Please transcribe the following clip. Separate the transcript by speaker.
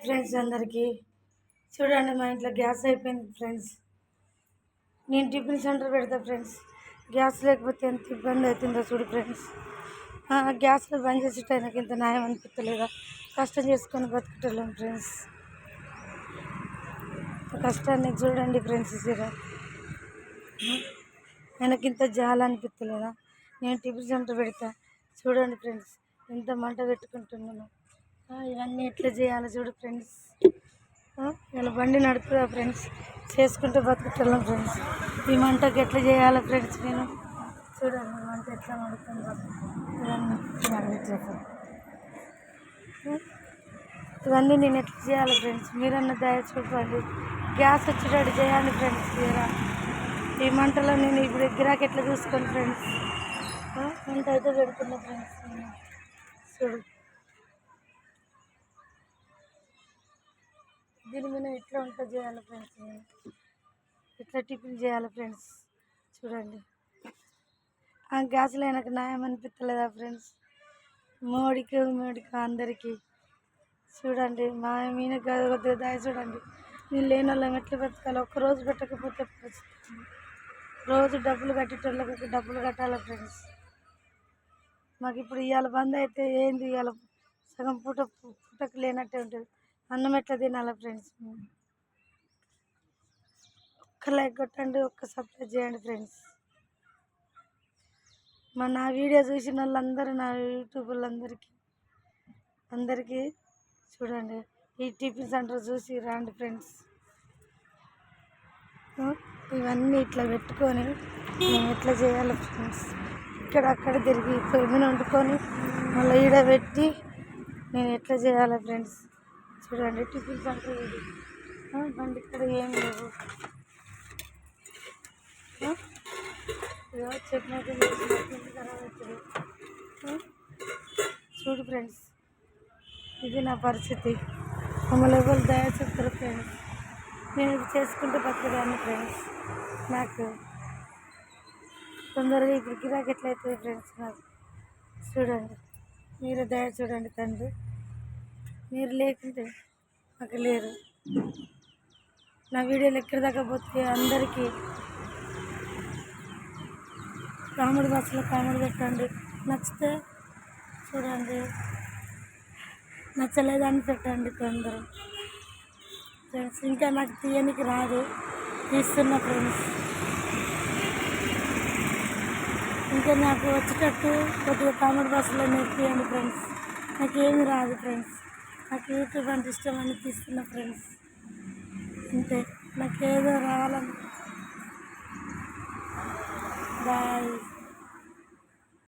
Speaker 1: Friends అందరికీ చూడండి, మా ఇంట్లో గ్యాస్ అయిపోయింది ఫ్రెండ్స్. నేను టిఫిన్ సెంటర్ పెడతా ఫ్రెండ్స్. గ్యాస్ లేకపోతే ఎంత ఇబ్బంది అవుతుందో చూడు ఫ్రెండ్స్. గ్యాస్లో బంద్ చేసేట నాకు ఇంత న్యాయం అనిపించలేదా? కష్టం చేసుకొని బతుకుటలేం ఫ్రెండ్స్. కష్టాన్ని చూడండి ఫ్రెండ్స్. ఆయనకి ఇంత జాలి అనిపించలేదా? నేను టిఫిన్ సెంటర్ పెడతా చూడండి ఫ్రెండ్స్, ఎంత మంట పెట్టుకుంటున్నాను. ఇవన్నీ ఎట్లా చేయాలో చూడు ఫ్రెండ్స్. ఇలా బండి నడుపుదా ఫ్రెండ్స్, చేసుకుంటూ బతుకుతున్నాం ఫ్రెండ్స్. ఈ మంటకి ఎట్లా చేయాలో ఫ్రెండ్స్ నేను చూడండి, మంట ఎట్లా నడుపుతుందో. ఇవన్నీ నేను ఎట్లా చేయాలి ఫ్రెండ్స్, మీరన్నా దయ చూపండి. గ్యాస్ వచ్చేటట్టు చేయాలి ఫ్రెండ్స్. ఈ మంటలో నేను ఇప్పుడు గిరాకీ ఎట్లా చూసుకోండి ఫ్రెండ్స్. మంట అయితే పెడుతున్నా ఫ్రెండ్స్. చూడు, దీని మీద ఎట్లా వంట చేయాలి ఫ్రెండ్స్, నేను ఎట్లా టిఫిన్ చేయాలి ఫ్రెండ్స్. చూడండి, ఆ గ్యాస్లో నాకు న్యాయం అనిపించలేదా ఫ్రెండ్స్? మోడీకి అందరికీ చూడండి, మా మీద కొద్దిగా దయ చూడండి. నేను లేని వాళ్ళం ఎట్లా బతకాలి? ఒక్కరోజు పెట్టకపోతే రోజు డబ్బులు కట్టేటోళ్ళకి డబ్బులు కట్టాలి ఫ్రెండ్స్. మాకు ఇప్పుడు ఇవాళ బంద్ అయితే ఏంది, ఇవాళ సగం పూటకు లేనట్టే ఉంటుంది. అన్నం ఎట్లా తినాలి ఫ్రెండ్స్? ఒక్క లైక్ కొట్టండి, ఒక్క సబ్స్క్రైబ్ చేయండి ఫ్రెండ్స్. నా వీడియో చూసిన వాళ్ళందరూ, నా యూట్యూబ్ అందరికీ చూడండి, ఈ టిఫిన్ సెంటర్ చూసి రండి ఫ్రెండ్స్. ఇవన్నీ ఇట్లా పెట్టుకొని మేము ఎట్లా చేయాలి ఫ్రెండ్స్? ఇక్కడ అక్కడ తిరిగి పొయ్యి వండుకొని మళ్ళీ ఈడ పెట్టి నేను ఎట్లా చేయాలి ఫ్రెండ్స్? చూడండి, టిఫిన్ సెంటర్ ఇది. బండి ఇక్కడ ఏం లేవు. చట్నీ అయితే చేసి ఖరాబ్ అవుతుంది. చూడు ఫ్రెండ్స్, ఇది నా పరిస్థితి. మమ్మల్ని ఎవరు దయ చూస్తారు ఫ్రెండ్స్. నేను ఇది చేసుకుంటూ బతకదాన్ని ఫ్రెండ్స్. నాకు తొందరగా ఇప్పుడు గిరాకీ ఎట్లయితుంది ఫ్రెండ్స్ నాకు. చూడండి, మీరు దయ చూడండి తండ్రి. మీరు లేకుంటే నాకు లేరు. నా వీడియోలు ఎక్కడి దాకా పోతే అందరికీ కామెడీ బస్సులో కామెడీ పెట్టండి. నచ్చితే చూడండి, నచ్చలేదని పెట్టండి తొందర ఫ్రెండ్స్. ఇంకా నాకు తీయనికి రాదు, తీస్తున్నా ఫ్రెండ్స్. ఇంకా నాకు వచ్చేటట్టు కొద్దిగా కామెడీ బస్సులో నేర్పియండి ఫ్రెండ్స్. నాకేమి రాదు ఫ్రెండ్స్. నాకు యూట్యూబ్ అంటే ఇష్టం అని తీస్తున్నా ఫ్రెండ్స్. అంతే, నాకేదో రావాలని. బాయ్.